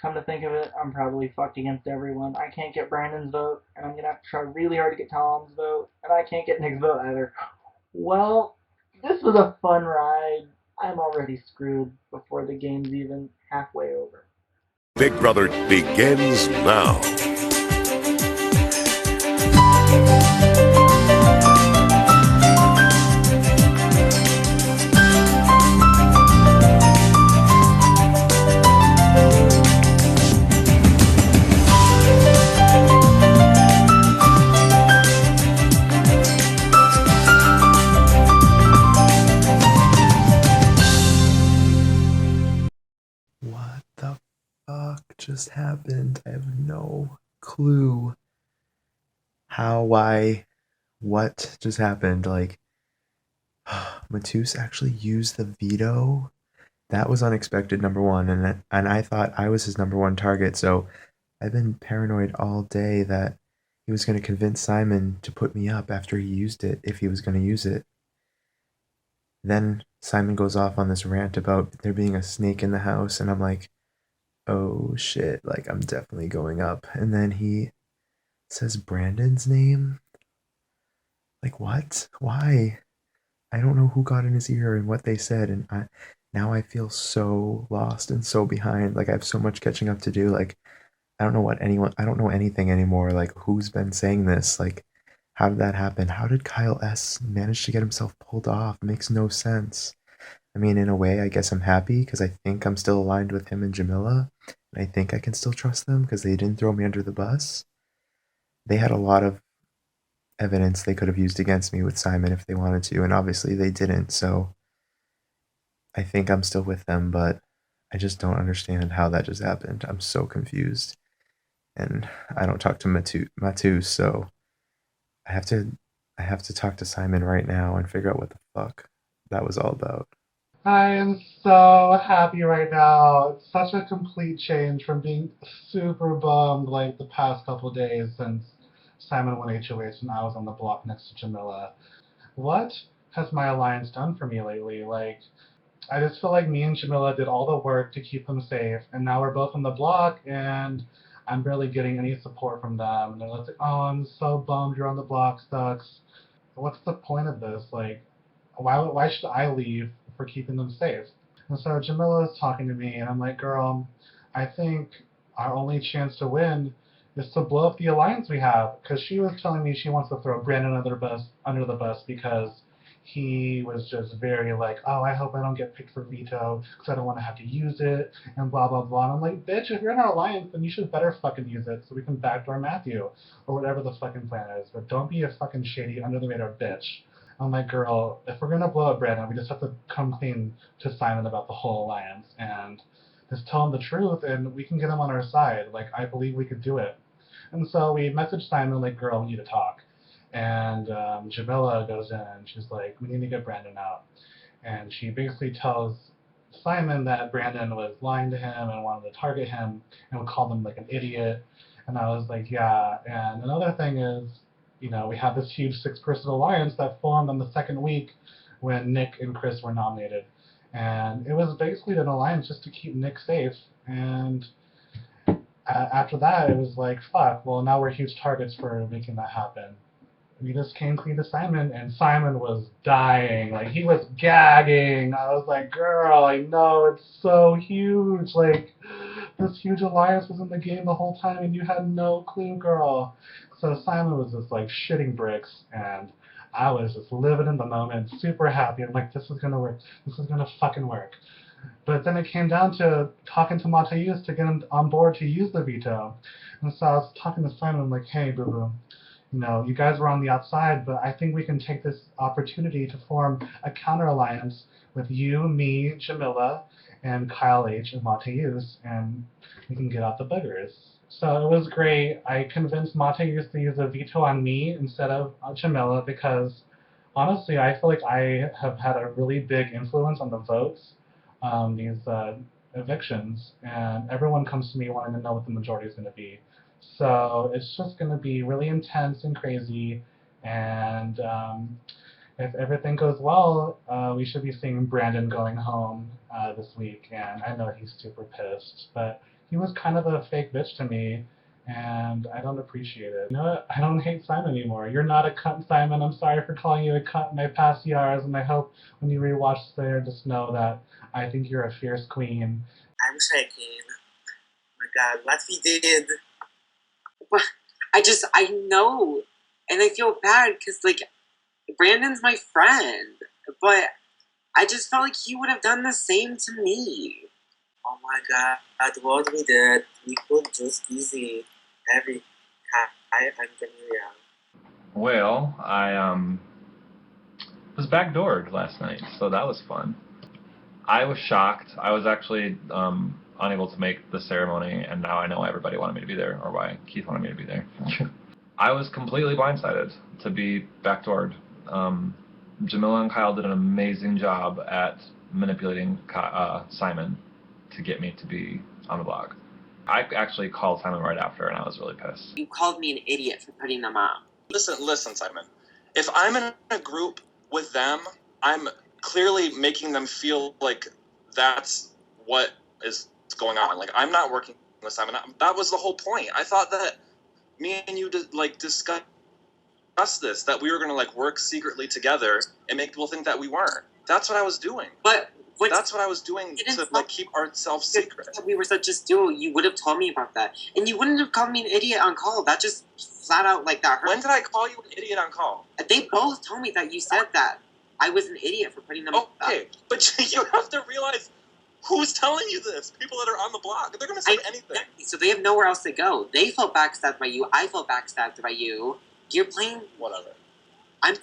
Come to think of it, I'm probably fucked against everyone. I can't get Brandon's vote, and I'm gonna have to try really hard to get Tom's vote, and I can't get Nick's vote either. Well, this was a fun ride. I'm already screwed before the game's even halfway over. Big Brother begins now. What the fuck just happened? I have no clue how, why, what just happened. Like, Matus actually used the veto. That was unexpected, number one, and I thought I was his number one target. So I've been paranoid all day that he was going to convince Simon to put me up after he used it, if he was going to use it. Then Simon goes off on this rant about there being a snake in the house, and I'm like, oh shit, like I'm definitely going up. And then he says Brandon's name. Like, what? Why? I don't know who got in his ear and what they said, and now I feel so lost and so behind. Like I have so much catching up to do. Like I don't know anything anymore. Like who's been saying this? Like how did that happen? How did Kyle S manage to get himself pulled off? It makes no sense. I mean, in a way, I guess I'm happy because I think I'm still aligned with him and Jamila. And I think I can still trust them because they didn't throw me under the bus. They had a lot of evidence they could have used against me with Simon if they wanted to, and obviously they didn't, so I think I'm still with them, but I just don't understand how that just happened. I'm so confused. And I don't talk to Matu, so I have to I have to talk to Simon right now and figure out what the fuck that was all about. I am so happy right now. It's such a complete change from being super bummed like the past couple days since Simon won HOH and I was on the block next to Jamila. What has my alliance done for me lately? Like, I just feel like me and Jamila did all the work to keep them safe, and now we're both on the block, and I'm barely getting any support from them. And they're like, oh, I'm so bummed you're on the block, sucks. What's the point of this? Like, why should I leave for keeping them safe? And so Jamila is talking to me, and I'm like, girl, I think our only chance to win is to blow up the alliance we have. Because she was telling me she wants to throw Brandon under the bus because he was just very like, oh, I hope I don't get picked for veto because I don't want to have to use it and blah blah blah. And I'm like, bitch, if you're in our alliance, then you should better fucking use it so we can backdoor Matthew or whatever the fucking plan is. But don't be a fucking shady under the radar bitch. I'm like, girl, if we're gonna blow up Brandon, we just have to come clean to Simon about the whole alliance and just tell him the truth, and we can get him on our side. Like, I believe we could do it. And so we messaged Simon, like, girl, we need to talk. And Jamila goes in, and she's like, we need to get Brandon out. And she basically tells Simon that Brandon was lying to him and wanted to target him and would call him like an idiot. And I was like, yeah. And another thing is, we have this huge six-person alliance that formed on the second week when Nick and Chris were nominated. And it was basically an alliance just to keep Nick safe. And after that, it was like, fuck, well, now we're huge targets for making that happen. We just came clean to Simon, and Simon was dying. Like, he was gagging. I was like, girl, I know, it's so huge. Like, this huge alliance was in the game the whole time, and you had no clue, girl. So Simon was just, like, shitting bricks, and I was just living in the moment, super happy. I'm like, this is gonna work. This is gonna fucking work. But then it came down to talking to Matthäus to get him on board to use the veto. And so I was talking to Simon, I'm like, hey, boo-boo, you guys were on the outside, but I think we can take this opportunity to form a counter alliance with you, me, Jamila, and Kyle H. and Matthäus, and we can get out the boogers. So it was great. I convinced Matthäus to use a veto on me instead of Jamila because honestly, I feel like I have had a really big influence on the votes, these evictions, and everyone comes to me wanting to know what the majority is going to be. So it's just going to be really intense and crazy. And if everything goes well, we should be seeing Brandon going home this week. And I know he's super pissed. But he was kind of a fake bitch to me, and I don't appreciate it. You know what? I don't hate Simon anymore. You're not a cunt, Simon. I'm sorry for calling you a cunt in my past years, and I hope when you rewatch Slayer, just know that I think you're a fierce queen. I wish I can. Oh my God, what we did. But I know, and I feel bad because, like, Brandon's my friend, but I just felt like he would have done the same to me. Oh my God, what we did, we could just easy every time I'm Daniela. Well, I was backdoored last night, so that was fun. I was shocked. I was actually unable to make the ceremony, and now I know everybody wanted me to be there, or why Keith wanted me to be there. I was completely blindsided to be backdoored. Jamila and Kyle did an amazing job at manipulating Simon to get me to be on the blog. I actually called Simon right after, and I was really pissed. You called me an idiot for putting them up. Listen, Simon. If I'm in a group with them, I'm clearly making them feel like that's what is going on. Like, I'm not working with Simon. That was the whole point. I thought that me and you discuss this, that we were going to, like, work secretly together and make people think that we weren't. That's what I was doing. But that's what I was doing to, like, keep ourselves secret. If we were such a duo, you would have told me about that. And you wouldn't have called me an idiot on call. That just flat out, like, that hurt. When did I call you an idiot on call? They both told me that you said that. I was an idiot for putting them up. Okay, but you have to realize who's telling you this. People that are on the blog. They're going to say anything. So they have nowhere else to go. They felt backstabbed by you. I felt backstabbed by you. You're playing... Whatever. I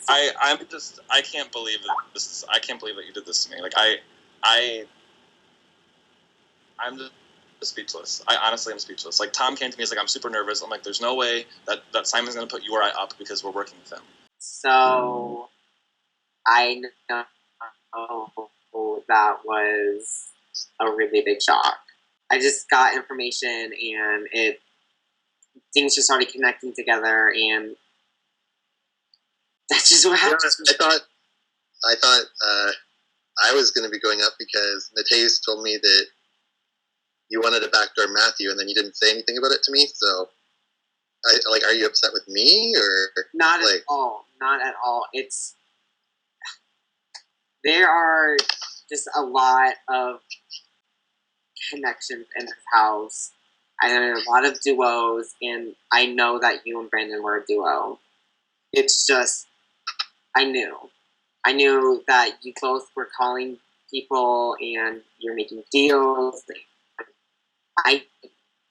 can't believe that I can't believe that you did this to me. Like, I'm just speechless. I honestly am speechless. Like, Tom came to me, he's like, I'm super nervous. I'm like, there's no way that Simon's going to put you or I up because we're working with him. So, I know that was a really big shock. I just got information and things just started connecting together, and that's just what happened. I thought I was going to be going up because Mateus told me that you wanted to backdoor Matthew, and then you didn't say anything about it to me. So, are you upset with me or not at all? Not at all. There are just a lot of connections in this house. I know a lot of duos, and I know that you and Brandon were a duo. It's just, I knew that you both were calling people and you're making deals.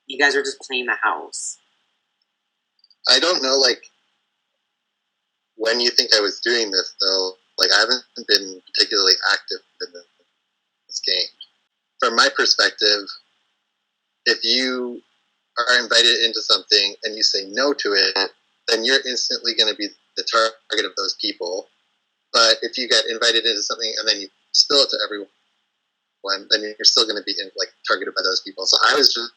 You guys are just playing the house. I don't know, like, when you think I was doing this, though. Like, I haven't been particularly active in this game. From my perspective, if you are invited into something and you say no to it, then you're instantly going to be the target of those people. But if you get invited into something and then you spill it to everyone, then you're still going to be targeted by those people. So I was just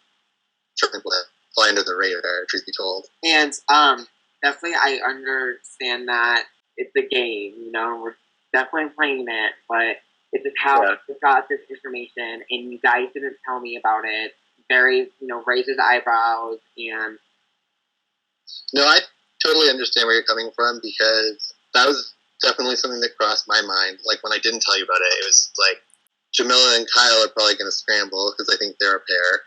trying to fly under the radar, truth be told. And definitely I understand that it's a game, we're definitely playing it, but it's just how I got this information and you guys didn't tell me about it. Very, raises eyebrows and... No, I totally understand where you're coming from because that was definitely something that crossed my mind. Like, when I didn't tell you about it, it was like, Jamila and Kyle are probably going to scramble because I think they're a pair.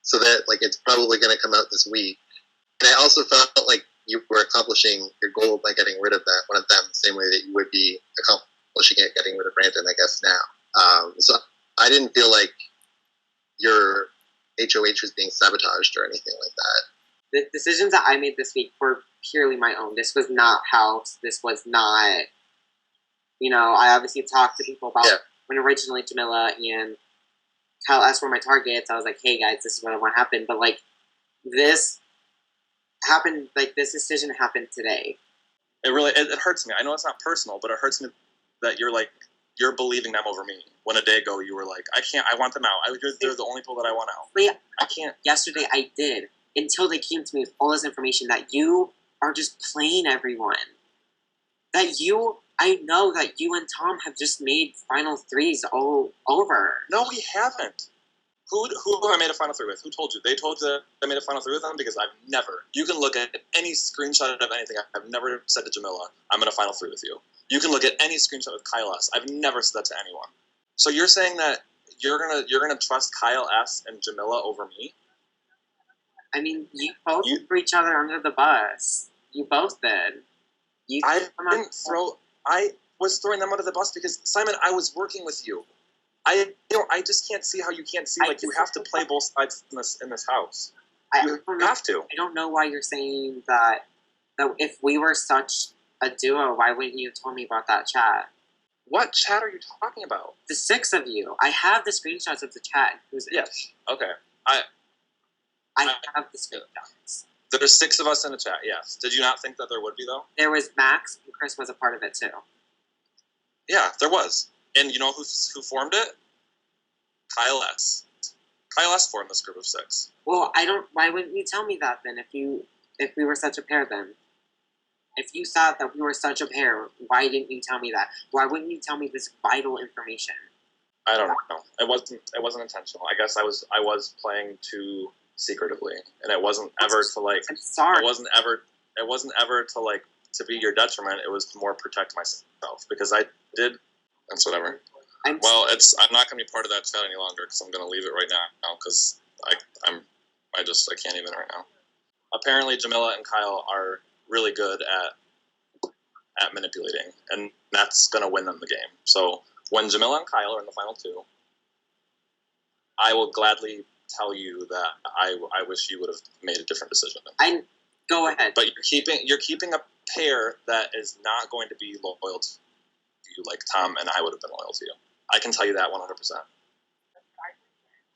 So that, it's probably going to come out this week. And I also felt like you were accomplishing your goal by getting rid of one of them, the same way that you would be accomplishing it getting rid of Brandon, I guess, now. So I didn't feel like your HOH was being sabotaged or anything like that. The decisions that I made this week were purely my own. This was not house. This was not, I obviously talked to people about when originally Jamila and Kyle asked for my targets. I was like, hey guys, this is what I want to happen. But this happened, this decision happened today. It really, it hurts me. I know it's not personal, but it hurts me that you're believing them over me. When a day ago you were like, I want them out. They're the only people that I want out. Yeah, I can't. Yesterday I did, until they came to me with all this information that you are just playing everyone. I know that you and Tom have just made final threes all over. No, we haven't. Who have I made a final three with? Who told you? They told you that I made a final three with them? Because I've never. You can look at any screenshot of anything. I've never said to Jamila, I'm in a final three with you. You can look at any screenshot with Kyle S. I've never said that to anyone. So you're saying that you're gonna trust Kyle S. and Jamila over me? I mean, you both threw each other under the bus. You both did. I was throwing them under the bus because, Simon, I was working with you. I just can't see how you can't see. Like, you have to play both sides in this house. You have to. I don't know why you're saying that if we were such a duo, why wouldn't you have told me about that chat? What chat are you talking about? The 6 of you. I have the screenshots of the chat. Yes. Okay. I have the screenshots. There's 6 of us in the chat, yes. Did you not think that there would be, though? There was Max, and Chris was a part of it, too. Yeah, there was. And you know who formed it? Kyle S. Kyle S. formed this group of 6. Well, why wouldn't you tell me that, then, if we were such a pair, then? If you thought that we were such a pair, why didn't you tell me that? Why wouldn't you tell me this vital information? I don't know. It wasn't intentional. I guess I was playing too secretively, and it wasn't ever to like. I'm sorry. It wasn't ever to like to be your detriment. It was to more protect myself because I did. That's whatever. I'm not gonna be part of that chat any longer because I'm gonna leave it right now because I can't even right now. Apparently, Jamila and Kyle are really good at manipulating, and that's gonna win them the game. So when Jamila and Kyle are in the final 2, I will gladly tell you that I wish you would have made a different decision. Go ahead. But you're keeping a pair that is not going to be loyal to you like Tom and I would have been loyal to you. I can tell you that 100%.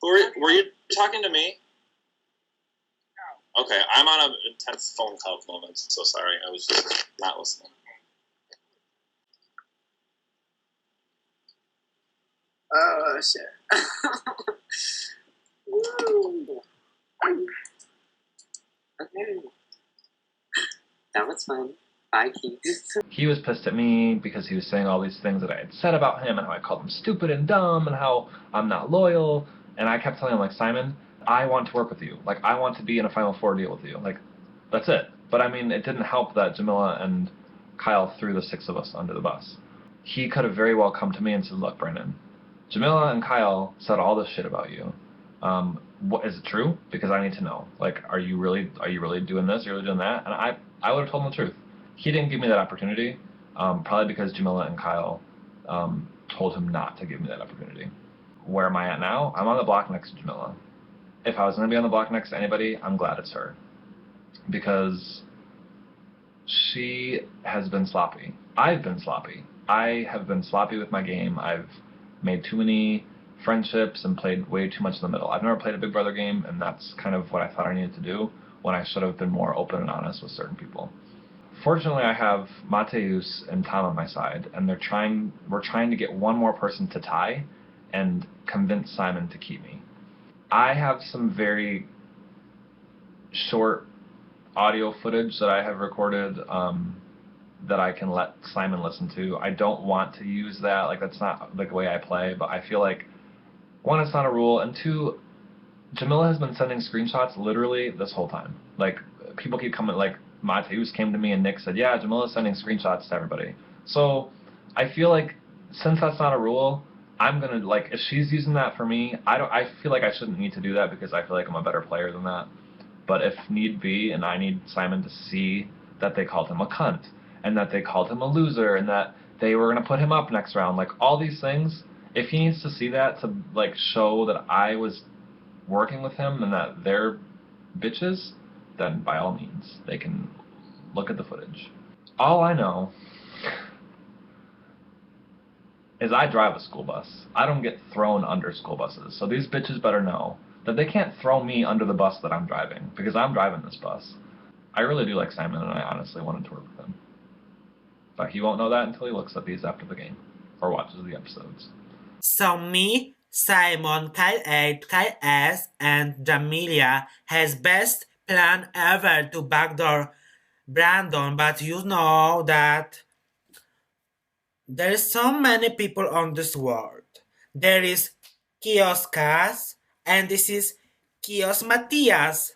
Were you talking to me? No. Okay, I'm on an intense phone call at the moment, so sorry. I was just not listening. Oh, shit. Okay. That was fun. Bye, Keith. He was pissed at me because he was saying all these things that I had said about him and how I called him stupid and dumb and how I'm not loyal. And I kept telling him, like, Simon, I want to work with you. Like, I want to be in a Final Four deal with you. Like, that's it. But, I mean, it didn't help that Jamila and Kyle threw the 6 of us under the bus. He could have very well come to me and said, look, Brandon, Jamila and Kyle said all this shit about you. What is it true? Because I need to know. Like, are you really doing this? Are you really doing that? And I would have told him the truth. He didn't give me that opportunity, probably because Jamila and Kyle told him not to give me that opportunity. Where am I at now? I'm on the block next to Jamila. If I was going to be on the block next to anybody, I'm glad it's her. Because she has been sloppy. I've been sloppy. I have been sloppy with my game. I've made too many friendships and played way too much in the middle. I've never played a Big Brother game, and that's kind of what I thought I needed to do when I should have been more open and honest with certain people. Fortunately, I have Mateus and Tom on my side, and we're trying to get one more person to tie and convince Simon to keep me. I have some very short audio footage that I have recorded that I can let Simon listen to. I don't want to use that, like that's not the way I play, but I feel like, 1, it's not a rule, and 2, Jamila has been sending screenshots literally this whole time. Like, people keep coming, like, Mateus came to me and Nick said, yeah, Jamila's sending screenshots to everybody. So, I feel like, since that's not a rule, I'm gonna, like, if she's using that for me, I feel like I shouldn't need to do that because I feel like I'm a better player than that. But if need be, and I need Simon to see that they called him a cunt, and that they called him a loser, and that they were gonna put him up next round, like, all these things, if he needs to see that to, like, show that I was working with him and that they're bitches, then by all means, they can look at the footage. All I know is I drive a school bus. I don't get thrown under school buses. So these bitches better know that they can't throw me under the bus that I'm driving, because I'm driving this bus. I really do like Simon, and I honestly wanted to work with him. But he won't know that until he looks at these after the game, or watches the episodes. So me, Simon, Kyle A, Kyle S, and Jamilia has best plan ever to backdoor Brandon, but you know that there is so many people on this world. There is Kioskas, and this is Kios Matias.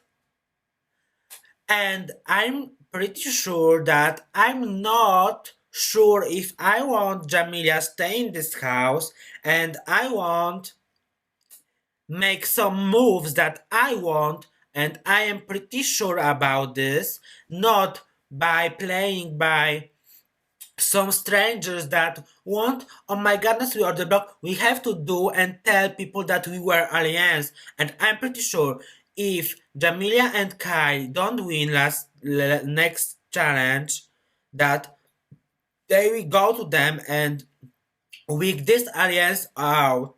And I'm pretty sure that I'm not sure if I want Jamilia stay in this house, and I want make some moves that I want, and I am pretty sure about this, not by playing by some strangers that want, oh my goodness, we are the block, we have to do and tell people that we were alliance. And I'm pretty sure if Jamilia and Kai don't win next challenge, that they will go to them and weak this alliance out.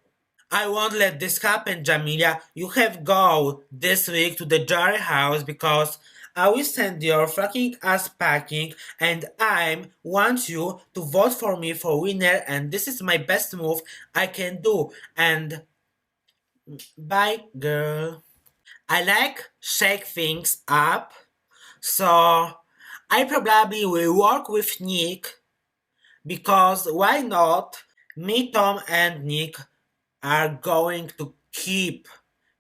I won't let this happen, Jamilia. You have go this week to the Jar house because I will send your fucking ass packing, and I want you to vote for me for winner, and this is my best move I can do. And bye, girl. I like shake things up, so I probably will work with Nick because why not? Me, Tom, and Nick are going to keep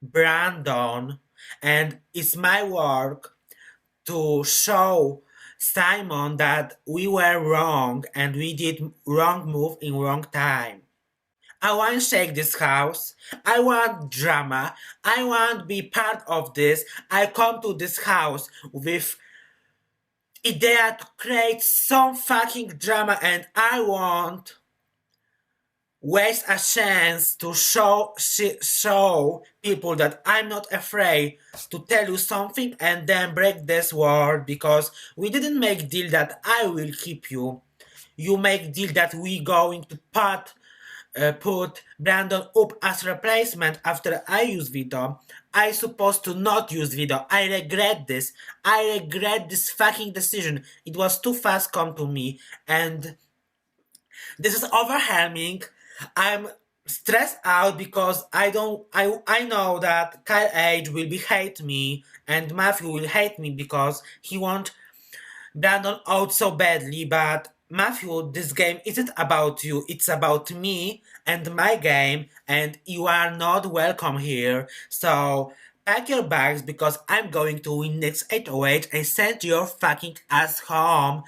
Brandon, and it's my work to show Simon that we were wrong and we did wrong move in wrong time. I want to shake this house. I want drama. I want to be part of this. I come to this house with idea to create some fucking drama, and I want waste a chance to show people that I'm not afraid to tell you something and then break this word, because we didn't make deal that I will keep you. You make deal that we going to put Brandon up as replacement after I use Vito. I supposed to not use Vito. I regret this. I regret this fucking decision. It was too fast come to me, and this is overwhelming. I'm stressed out because I know that Kyle Age will hate me and Matthew will hate me because he want Brandon out so badly, but Matthew, this game isn't about you, it's about me and my game, and you are not welcome here. So pack your bags because I'm going to win next 808 and send your fucking ass home.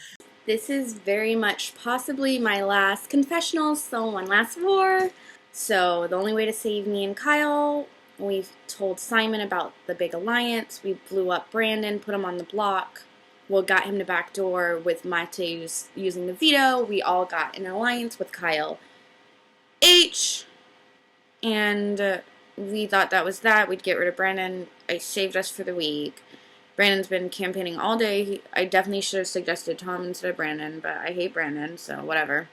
This is very much possibly my last confessional, so one last war. So the only way to save me and Kyle, we told Simon about the big alliance. We blew up Brandon, put him on the block. We got him to backdoor with Mateus using the veto. We all got an alliance with Kyle H. And we thought that was that. We'd get rid of Brandon. I saved us for the week. Brandon's been campaigning all day. I definitely should have suggested Tom instead of Brandon, but I hate Brandon, so whatever.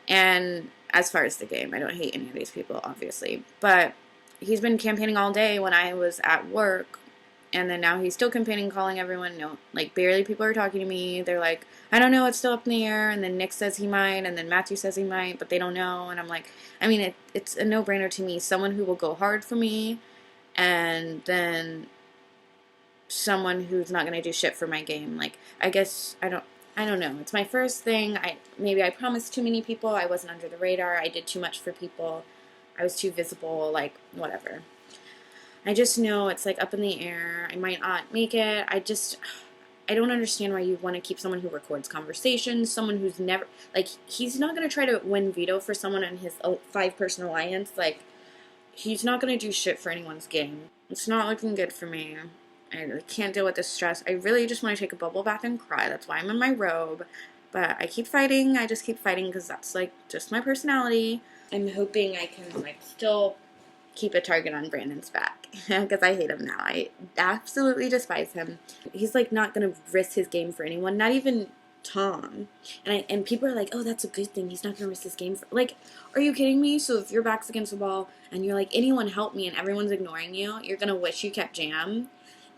And as far as the game, I don't hate any of these people, obviously. But he's been campaigning all day when I was at work, and then now he's still campaigning, calling everyone. No, like, barely people are talking to me. They're like, I don't know, it's still up in the air. And then Nick says he might, and then Matthew says he might, but they don't know. And I'm like, I mean, it's a no-brainer to me. Someone who will go hard for me, and then someone who's not going to do shit for my game. Like, I guess, I don't know. It's my first thing. Maybe I promised too many people. I wasn't under the radar. I did too much for people. I was too visible, like, whatever. I just know it's, like, up in the air. I might not make it. I don't understand why you want to keep someone who records conversations, someone who's never, like, he's not going to try to win veto for someone in his 5-person alliance. Like, he's not going to do shit for anyone's game. It's not looking good for me. I can't deal with this stress. I really just want to take a bubble bath and cry. That's why I'm in my robe. But I keep fighting. I just keep fighting because that's, like, just my personality. I'm hoping I can, like, still keep a target on Brandon's back because I hate him now. I absolutely despise him. He's, like, not going to risk his game for anyone, not even Tom. And people are like, oh, that's a good thing. He's not going to risk his game for, like, are you kidding me? So if your back's against the wall and you're like, anyone help me, and everyone's ignoring you, you're going to wish you kept Jam.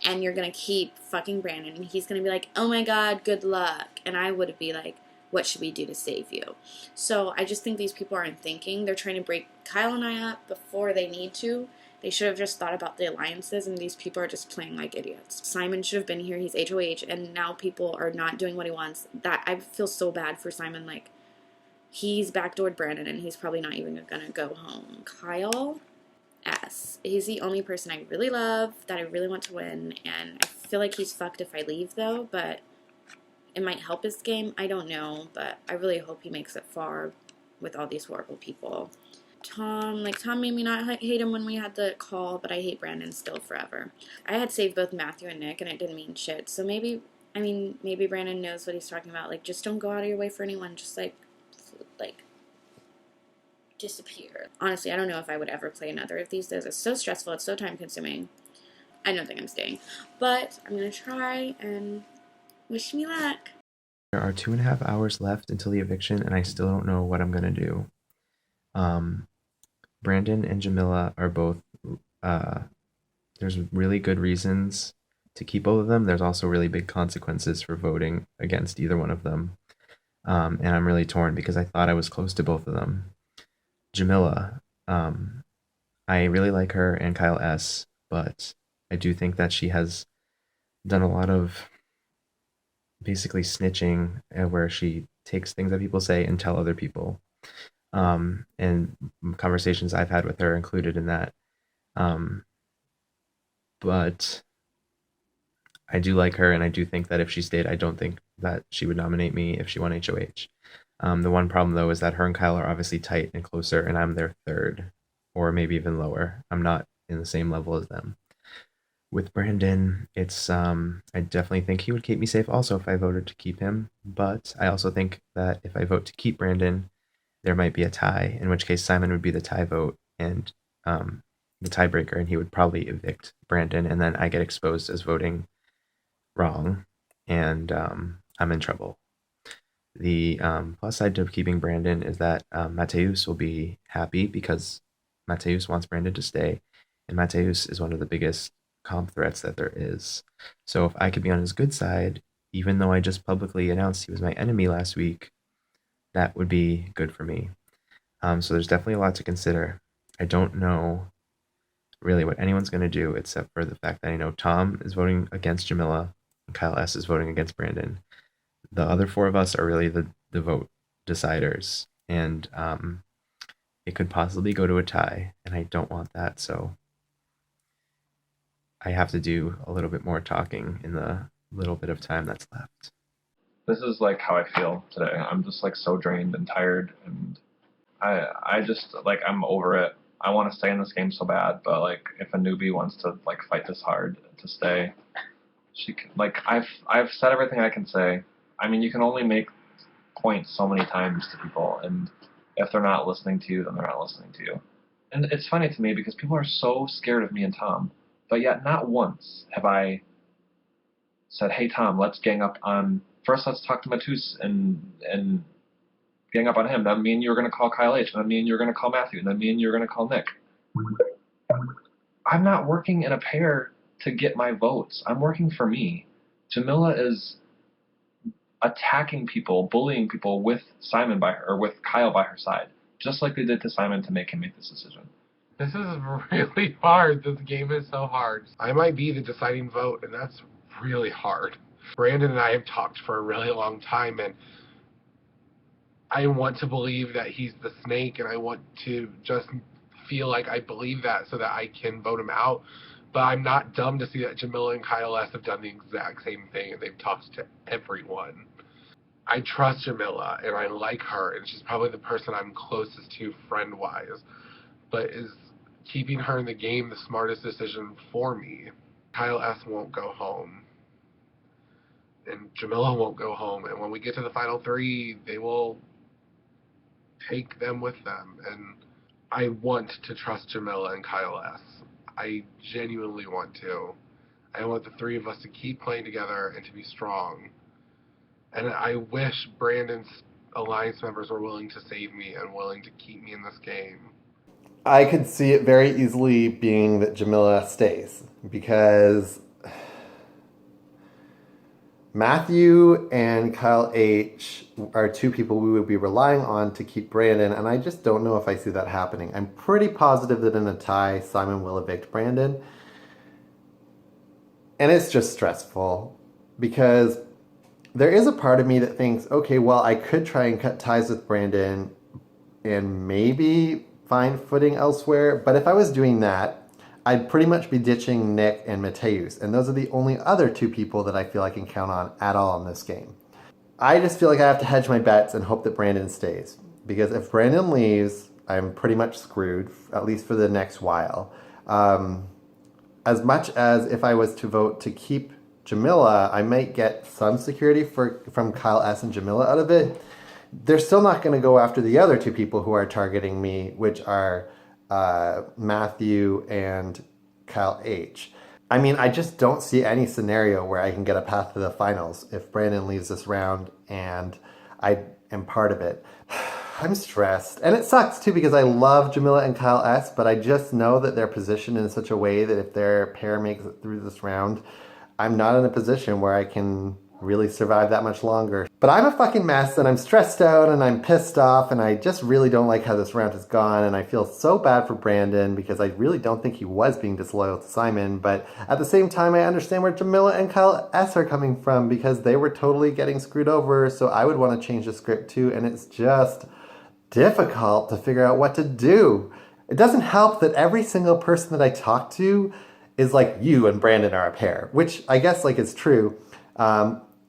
And you're going to keep fucking Brandon. And he's going to be like, oh my god, good luck. And I would be like, what should we do to save you? So I just think these people aren't thinking. They're trying to break Kyle and I up before they need to. They should have just thought about the alliances, and these people are just playing like idiots. Simon should have been here. He's HOH, and now people are not doing what he wants. That I feel so bad for Simon. Like, he's backdoored Brandon, and he's probably not even going to go home. Kyle S. He's the only person I really love, that I really want to win, and I feel like he's fucked if I leave, though, but it might help his game. I don't know, but I really hope he makes it far with all these horrible people. Tom made me not hate him when we had the call, but I hate Brandon still forever. I had saved both Matthew and Nick, and it didn't mean shit, so maybe Brandon knows what he's talking about. Like, just don't go out of your way for anyone. Just, like, disappear. Honestly, I don't know if I would ever play another of these. It's so stressful. It's so time-consuming. I don't think I'm staying. But I'm going to try, and wish me luck. There are 2.5 hours left until the eviction, and I still don't know what I'm going to do. Brandon and Jamila are both... there's really good reasons to keep both of them. There's also really big consequences for voting against either one of them. And I'm really torn because I thought I was close to both of them. Jamila, I really like her and Kyle S., but I do think that she has done a lot of basically snitching, where she takes things that people say and tell other people. And conversations I've had with her included in that. But I do like her, and I do think that if she stayed, I don't think that she would nominate me if she won HOH. The one problem, though, is that her and Kyle are obviously tight and closer, and I'm their third, or maybe even lower. I'm not in the same level as them. With Brandon, it's I definitely think he would keep me safe also if I voted to keep him, but I also think that if I vote to keep Brandon, there might be a tie, in which case Simon would be the tie vote and the tiebreaker, and he would probably evict Brandon, and then I get exposed as voting wrong, and I'm in trouble. The plus side to keeping Brandon is that Mateus will be happy because Mateus wants Brandon to stay, and Mateus is one of the biggest comp threats that there is. So if I could be on his good side, even though I just publicly announced he was my enemy last week, that would be good for me. So there's definitely a lot to consider. I don't know really what anyone's going to do, except for the fact that I know Tom is voting against Jamila, and Kyle S. is voting against Brandon. The other four of us are really the vote deciders, and it could possibly go to a tie, and I don't want that, so I have to do a little bit more talking in the little bit of time that's left. This is like how I feel today. I'm just like so drained and tired, and I just like, I'm over it. I want to stay in this game so bad, but like if a newbie wants to like fight this hard to stay, she can, like I've said everything I can say. I mean, you can only make points so many times to people, and if they're not listening to you, then they're not listening to you. And it's funny to me because people are so scared of me and Tom, but yet not once have I said, "Hey Tom, let's gang up on, first let's talk to Mateus and gang up on him. Then me and you are going to call Kyle H. And then me and you are going to call Matthew. And then me and you are going to call Nick." I'm not working in a pair to get my votes. I'm working for me. Jamila is attacking people, bullying people with Simon by her, or with Kyle by her side, just like they did to Simon to make him make this decision. This is really hard. This game is so hard. I might be the deciding vote, and that's really hard. Brandon and I have talked for a really long time, and I want to believe that he's the snake, and I want to just feel like I believe that so that I can vote him out. But I'm not dumb to see that Jamila and Kyle S. have done the exact same thing, and they've talked to everyone. I trust Jamila, and I like her, and she's probably the person I'm closest to friend-wise. But is keeping her in the game the smartest decision for me? Kyle S. won't go home, and Jamila won't go home. And when we get to the final three, they will take them with them. And I want to trust Jamila and Kyle S. I genuinely want to. I want the three of us to keep playing together and to be strong. And I wish Brandon's alliance members were willing to save me and willing to keep me in this game. I could see it very easily being that Jamila stays, because Matthew and Kyle H. are two people we would be relying on to keep Brandon, and I just don't know if I see that happening. I'm pretty positive that in a tie, Simon will evict Brandon. And it's just stressful, because there is a part of me that thinks, okay, well, I could try and cut ties with Brandon and maybe find footing elsewhere. But if I was doing that, I'd pretty much be ditching Nick and Mateus. And those are the only other two people that I feel I can count on at all in this game. I just feel like I have to hedge my bets and hope that Brandon stays. Because if Brandon leaves, I'm pretty much screwed, at least for the next while. As much as if I was to vote to keep Jamila, I might get some security from Kyle S. and Jamila out of it. They're still not going to go after the other two people who are targeting me, which are Matthew and Kyle H. I mean, I just don't see any scenario where I can get a path to the finals if Brandon leaves this round and I am part of it. I'm stressed. And it sucks too because I love Jamila and Kyle S, but I just know that they're positioned in such a way that if their pair makes it through this round, I'm not in a position where I can really survive that much longer. But I'm a fucking mess and I'm stressed out and I'm pissed off and I just really don't like how this round has gone and I feel so bad for Brandon because I really don't think he was being disloyal to Simon, but at the same time I understand where Jamila and Kyle S are coming from because they were totally getting screwed over, so I would want to change the script too, and it's just difficult to figure out what to do. It doesn't help that every single person that I talk to is like, you and Brandon are a pair, which I guess like is true.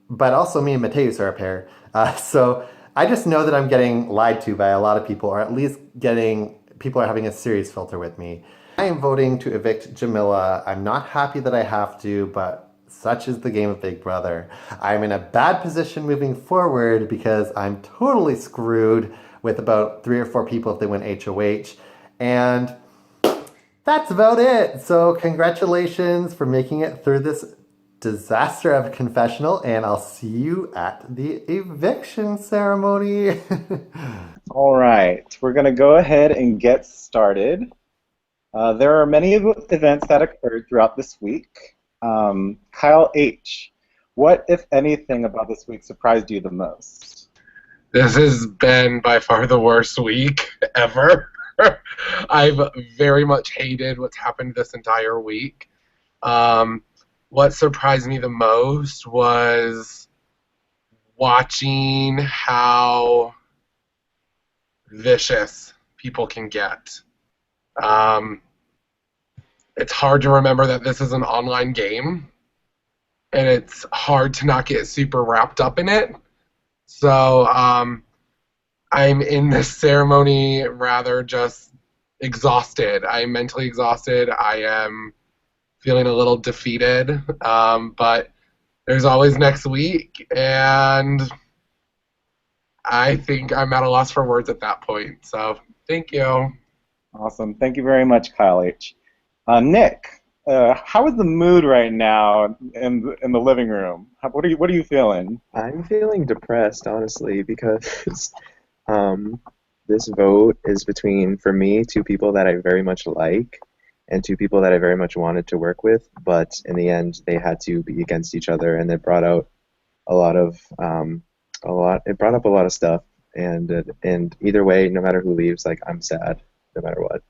But also me and Mateus are a pair. So I just know that I'm getting lied to by a lot of people, or at least people are having a serious filter with me. I am voting to evict Jamila. I'm not happy that I have to, but such is the game of Big Brother. I'm in a bad position moving forward because I'm totally screwed with about 3 or 4 people if they win HOH. And that's about it. So congratulations for making it through this disaster of a confessional, and I'll see you at the eviction ceremony. All right, we're going to go ahead and get started. There are many events that occurred throughout this week. Kyle H., what, if anything, about this week surprised you the most? This has been by far the worst week ever. I've very much hated what's happened this entire week. What surprised me the most was watching how vicious people can get. It's hard to remember that this is an online game, and it's hard to not get super wrapped up in it. So I'm in this ceremony rather just exhausted. I'm mentally exhausted. I am feeling a little defeated, but there's always next week, and I think I'm at a loss for words at that point. So thank you. Awesome. Thank you very much, Kyle H. Nick, how is the mood right now in the living room? What are you feeling? I'm feeling depressed, honestly, because this vote is between, for me, 2 people that I very much like and 2 people that I very much wanted to work with, but in the end they had to be against each other, and it brought out it brought up a lot of stuff, and either way, no matter who leaves, like, I'm sad no matter what.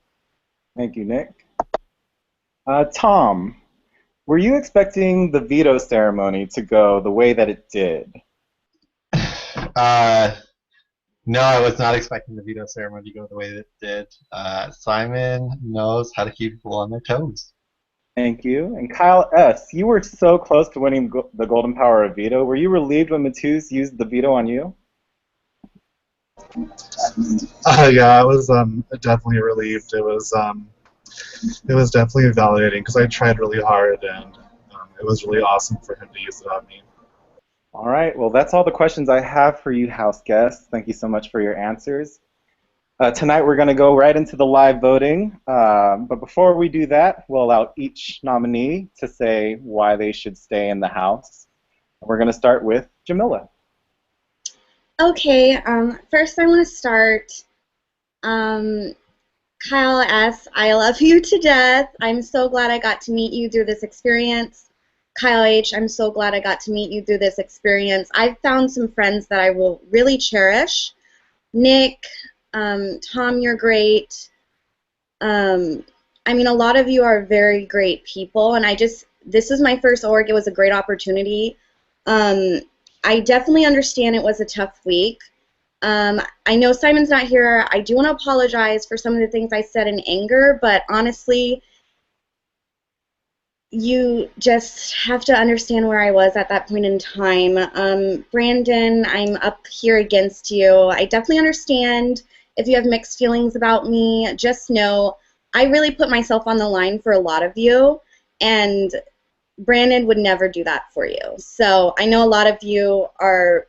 Thank you, Nick. Tom, were you expecting the veto ceremony to go the way that it did? No, I was not expecting the veto ceremony to go the way that it did. Simon knows how to keep people on their toes. Thank you. And Kyle S., you were so close to winning the golden power of veto. Were you relieved when Mateus used the veto on you? Yeah, I was definitely relieved. It was definitely validating because I tried really hard, and it was really awesome for him to use it on me. All right, well, that's all the questions I have for you, house guests. Thank you so much for your answers. Tonight we're going to go right into the live voting, but before we do that, we'll allow each nominee to say why they should stay in the house. We're going to start with Jamila. Okay, first I want to start. Kyle S., I love you to death. I'm so glad I got to meet you through this experience. Kyle H., I'm so glad I got to meet you through this experience. I've found some friends that I will really cherish. Nick, Tom, you're great. I mean, a lot of you are very great people, and this is my first org. It was a great opportunity. I definitely understand it was a tough week. I know Simon's not here. I do want to apologize for some of the things I said in anger, but honestly, you just have to understand where I was at that point in time. Brandon, I'm up here against you. I definitely understand if you have mixed feelings about me. Just know I really put myself on the line for a lot of you, and Brandon would never do that for you. So I know a lot of you are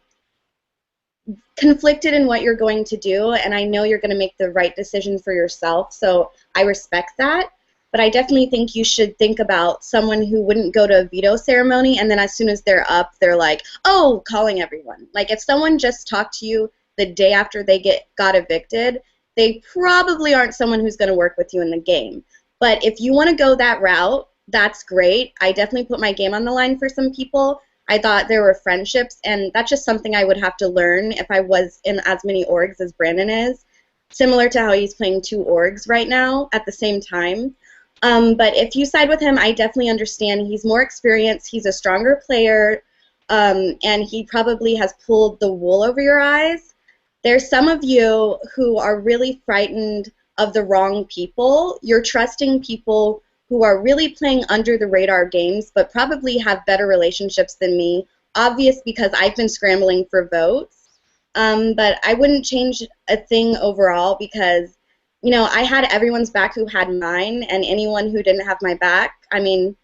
conflicted in what you're going to do, and I know you're going to make the right decision for yourself, so I respect that. But I definitely think you should think about someone who wouldn't go to a veto ceremony and then as soon as they're up, they're like, oh, calling everyone. Like, if someone just talked to you the day after they got evicted, they probably aren't someone who's going to work with you in the game. But if you want to go that route, that's great. I definitely put my game on the line for some people. I thought there were friendships, and that's just something I would have to learn if I was in as many orgs as Brandon is, similar to how he's playing 2 orgs right now at the same time. But if you side with him, I definitely understand. He's more experienced, he's a stronger player, and he probably has pulled the wool over your eyes. There's some of you who are really frightened of the wrong people. You're trusting people who are really playing under the radar games but probably have better relationships than me, obvious because I've been scrambling for votes. But I wouldn't change a thing overall because, you know, I had everyone's back who had mine, and anyone who didn't have my back, I mean,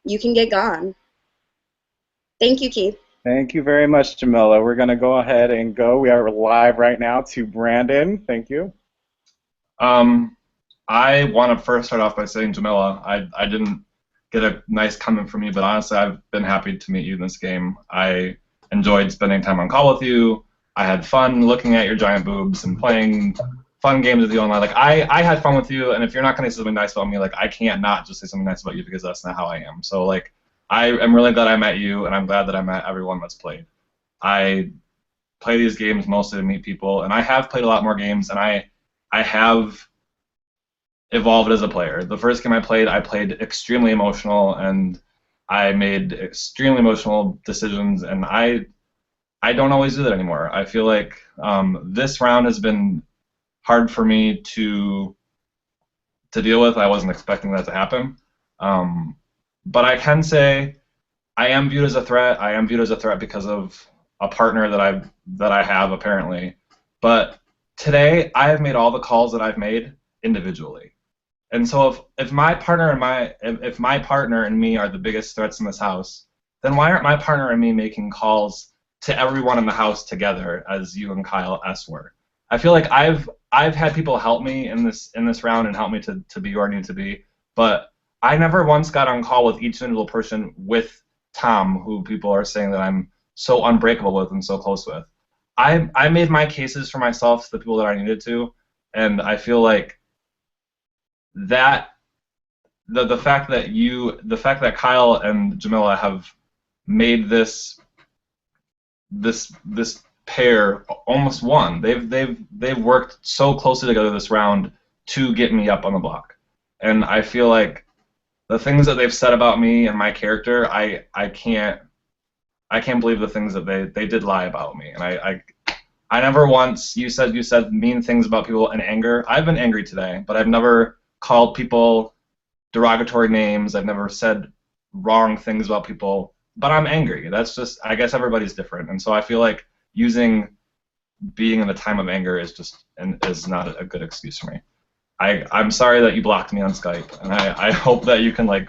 you can get gone. Thank you, Keith. Thank you very much, Jamila. We're going to go ahead and go. We are live right now to Brandon. Thank you. I want to first start off by saying, Jamila, I didn't get a nice comment from you, but honestly, I've been happy to meet you in this game. I enjoyed spending time on call with you. I had fun looking at your giant boobs and playing fun games with you online. Like, I had fun with you, and if you're not going to say something nice about me, like, I can't not just say something nice about you because that's not how I am. So, like, I am really glad I met you, and I'm glad that I met everyone that's played. I play these games mostly to meet people, and I have played a lot more games, and I have evolved as a player. The first game I played extremely emotional, and I made extremely emotional decisions, and I don't always do that anymore. I feel like this round has been hard for me to deal with. I wasn't expecting that to happen. But I can say I am viewed as a threat. I am viewed as a threat because of a partner that I have apparently. But today I have made all the calls that I've made individually. And so if my partner and me are the biggest threats in this house, then why aren't my partner and me making calls to everyone in the house together as you and Kyle S were? I feel like I've had people help me in this round and help me to be where I need to be, but I never once got on call with each individual person with Tom, who people are saying that I'm so unbreakable with and so close with. I made my cases for myself to the people that I needed to, and I feel like that the fact that Kyle and Jamila have made this pair almost one. They've worked so closely together this round to get me up on the block, and I feel like the things that they've said about me and my character, I can't believe the things that they did lie about me, and I never once you said mean things about people in anger. I've been angry today, but I've never called people derogatory names. I've never said wrong things about people, but I'm angry. That's just, I guess everybody's different, and so I feel like being in the time of anger is not a good excuse for me. I'm sorry that you blocked me on Skype, and I hope that you can like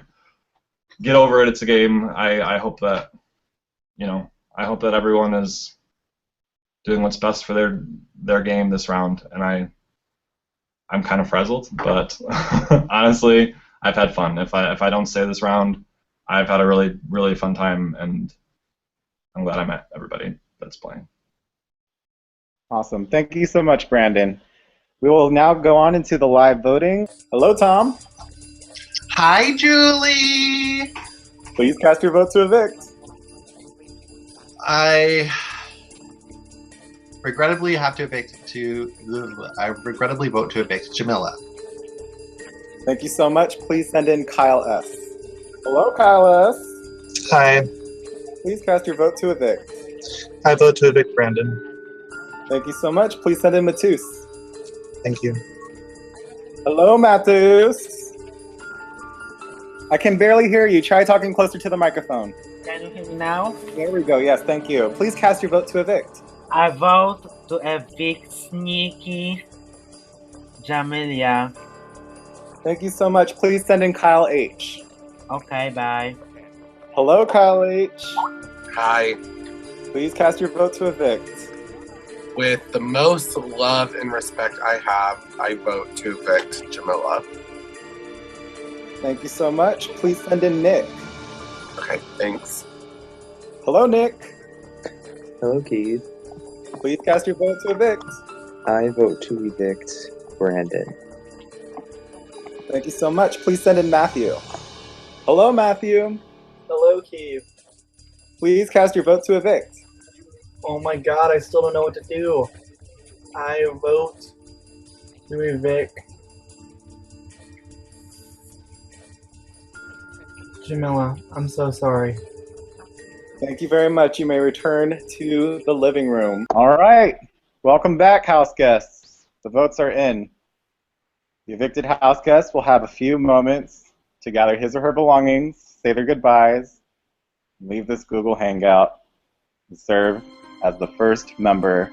get over it. It's a game. I hope that everyone is doing what's best for their game this round, and I'm kind of frazzled, but honestly, I've had fun. If I don't say this round, I've had a really, really fun time, and I'm glad I met everybody that's playing. Awesome. Thank you so much, Brandon. We will now go on into the live voting. Hello, Tom. Hi, Julie. Please cast your vote to evict. I regrettably vote to evict Jamila. Thank you so much. Please send in Kyle S. Hello, Kyle S. Hi. Please cast your vote to evict. I vote to evict Brandon. Thank you so much. Please send in Matus. Thank you. Hello, Matus. I can barely hear you. Try talking closer to the microphone. Can you hear me now? There we go. Yes, thank you. Please cast your vote to evict. I vote to evict Sneaky Jamilia. Thank you so much. Please send in Kyle H. Okay, bye. Hello, Kyle H. Hi. Please cast your vote to evict. With the most love and respect I have, I vote to evict Jamila. Thank you so much. Please send in Nick. Okay, thanks. Hello, Nick. Hello, Keith. Please cast your vote to evict. I vote to evict Brandon. Thank you so much. Please send in Matthew. Hello, Matthew. Hello, Keith. Please cast your vote to evict. Oh my god, I still don't know what to do. I vote to evict Jamila. I'm so sorry. Thank you very much. You may return to the living room. All right. Welcome back, house guests. The votes are in. The evicted house guest will have a few moments to gather his or her belongings, say their goodbyes, leave this Google Hangout, and serve as the first member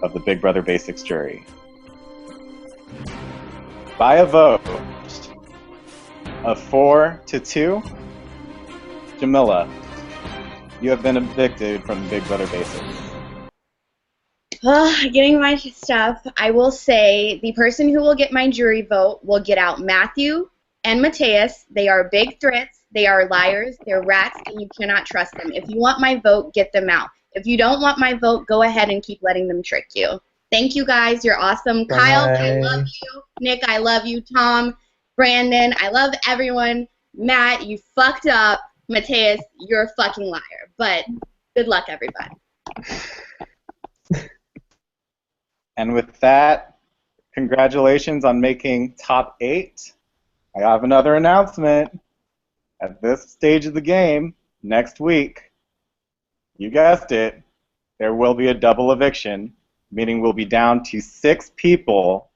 of the Big Brother Basics jury. By a vote of 4-2, Jamila, you have been evicted from Big Brother Basics. Getting my stuff, I will say the person who will get my jury vote will get out Matthew and Mateus. They are big threats. They are liars. They're rats, and you cannot trust them. If you want my vote, get them out. If you don't want my vote, go ahead and keep letting them trick you. Thank you, guys. You're awesome. Bye. Kyle, I love you. Nick, I love you. Tom, Brandon, I love everyone. Matt, you fucked up. Mateus, you're a fucking liar. But good luck, everybody. And with that, congratulations on making top 8. I have another announcement. At this stage of the game, next week, you guessed it, there will be a double eviction, meaning we'll be down to 6 people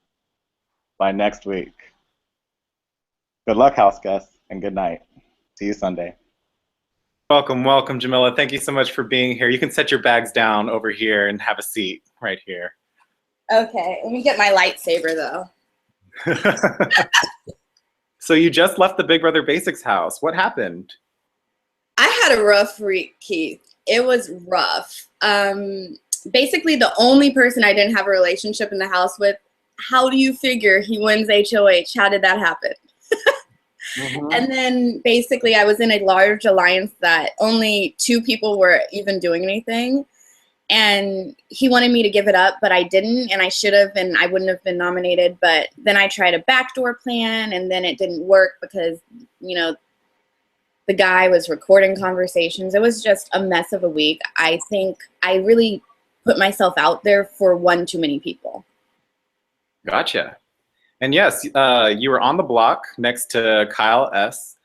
by next week. Good luck, house guests, and good night. See you Sunday. Welcome, welcome, Jamila. Thank you so much for being here. You can set your bags down over here and have a seat right here. Okay, let me get my lightsaber, though. So you just left the Big Brother Basics house. What happened? I had a rough week, Keith. It was rough. Basically, the only person I didn't have a relationship in the house with, how do you figure he wins HOH? How did that happen? And then basically I was in a large alliance that only 2 people were even doing anything. And he wanted me to give it up, but I didn't, and I should have, and I wouldn't have been nominated. But then I tried a backdoor plan, and then it didn't work because, you know, the guy was recording conversations. It was just a mess of a week. I think I really put myself out there for one too many people. Gotcha. And yes, you were on the block next to Kyle S.,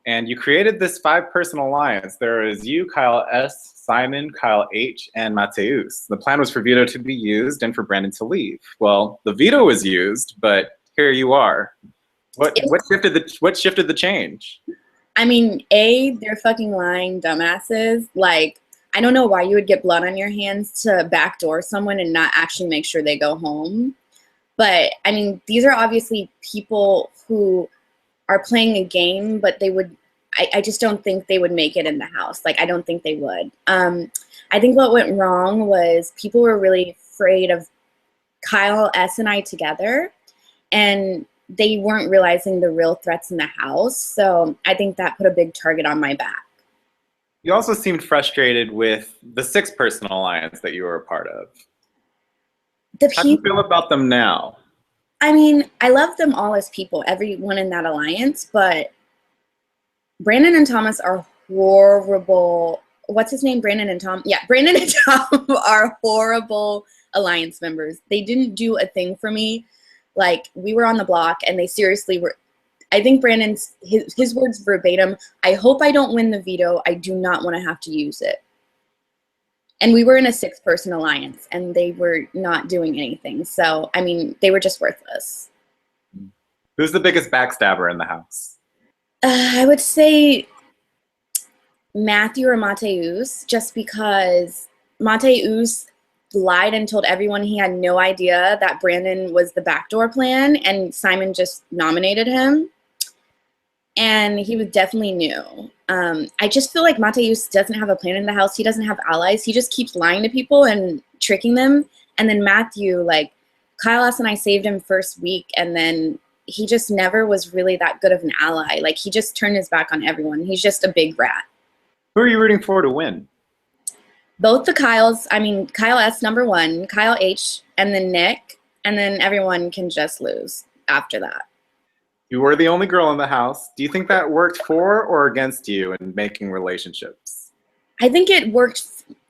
and you created this 5-person alliance. There is you, Kyle S., Simon, Kyle H., and Mateus. The plan was for veto to be used and for Brandon to leave. Well, the veto was used, but here you are. What shifted the change? I mean, they're fucking lying dumbasses. Like, I don't know why you would get blood on your hands to backdoor someone and not actually make sure they go home. But, I mean, these are obviously people who are playing a game, but they would, I just don't think they would make it in the house. Like, I don't think they would. I think what went wrong was people were really afraid of Kyle S. and I together, and they weren't realizing the real threats in the house. So I think that put a big target on my back. You also seemed frustrated with the 6-person alliance that you were a part of. How do you feel about them now? I mean, I love them all as people, everyone in that alliance, but Brandon and Thomas are horrible. What's his name? Brandon and Tom? Yeah, Brandon and Tom are horrible alliance members. They didn't do a thing for me. Like, we were on the block, and they seriously were. I think Brandon's, his words verbatim, I hope I don't win the veto. I do not want to have to use it. And we were in a 6-person alliance, and they were not doing anything. So, I mean, they were just worthless. Who's the biggest backstabber in the house? I would say Matthew or Mateus, just because Mateus lied and told everyone he had no idea that Brandon was the backdoor plan, and Simon just nominated him. And he was definitely new. I just feel like Mateus doesn't have a plan in the house. He doesn't have allies. He just keeps lying to people and tricking them. And then Matthew, like, Kyle S. and I saved him first week, and then he just never was really that good of an ally. Like, he just turned his back on everyone. He's just a big rat. Who are you rooting for to win? Both the Kyles, I mean, Kyle S. #1, Kyle H., and then Nick, and then everyone can just lose after that. You were the only girl in the house. Do you think that worked for or against you in making relationships? I think it worked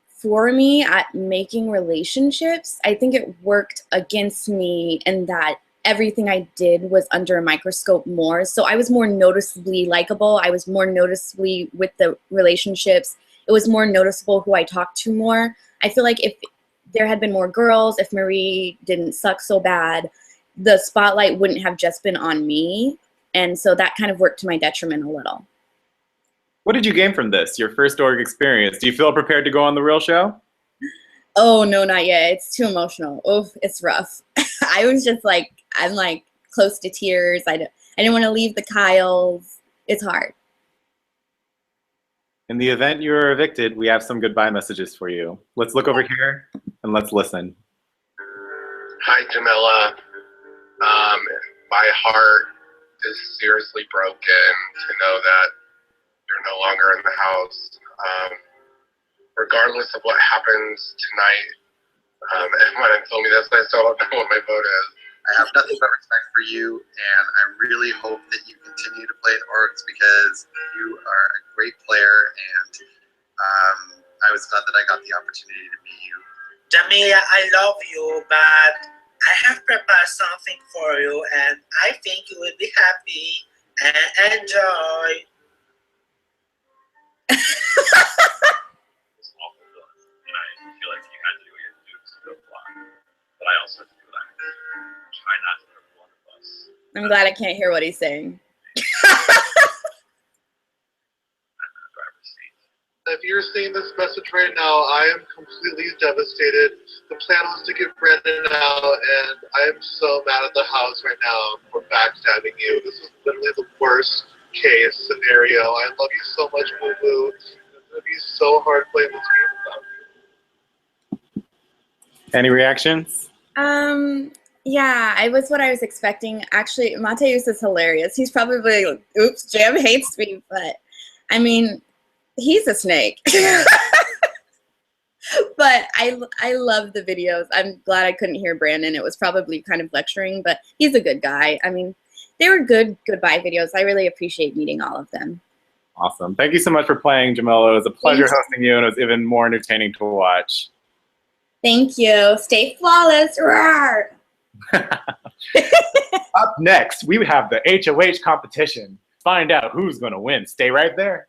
for me at making relationships. I think it worked against me in that everything I did was under a microscope more. So I was more noticeably likable. I was more noticeably with the relationships. It was more noticeable who I talked to more. I feel like if there had been more girls, if Marie didn't suck so bad, the spotlight wouldn't have just been on me. And so that kind of worked to my detriment a little. What did you gain from this, your first org experience? Do you feel prepared to go on the real show? Oh, no, not yet. It's too emotional. Oh, it's rough. I was just like, I'm like close to tears. I didn't want to leave the Kyles. It's hard. In the event you are evicted, we have some goodbye messages for you. Let's look over here and let's listen. Hi, Jamila. My heart is seriously broken to know that you're no longer in the house. Regardless of what happens tonight, and when I told me this, I still don't know what my vote is. I have nothing but respect for you, and I really hope that you continue to play at Orcs because you are a great player, and I was glad that I got the opportunity to meet you. Jamila, I love you, but I have prepared something for you, and I think you will be happy and enjoy. And I feel like you had to do what you had to do to block. But I also have to do that. Try not to hurt one of us. I'm glad I can't hear what he's saying. If you're seeing this message right now, I am completely devastated. The plan was to get Brandon out, and I am so mad at the house right now for backstabbing you. This is literally the worst case scenario. I love you so much, Boo Boo. It's going to be so hard playing this game without you. Any reactions? Yeah, it was what I was expecting. Actually, Mateus is hilarious. He's probably like, oops, Jam hates me, but I mean, he's a snake. But I love the videos. I'm glad I couldn't hear Brandon. It was probably kind of lecturing, but he's a good guy. I mean, they were good goodbye videos. I really appreciate meeting all of them. Awesome. Thank you so much for playing, Jamila. It was a pleasure hosting you, and it was even more entertaining to watch. Thank you. Stay flawless. Roar! Up next, we have the HOH competition. Find out who's going to win. Stay right there.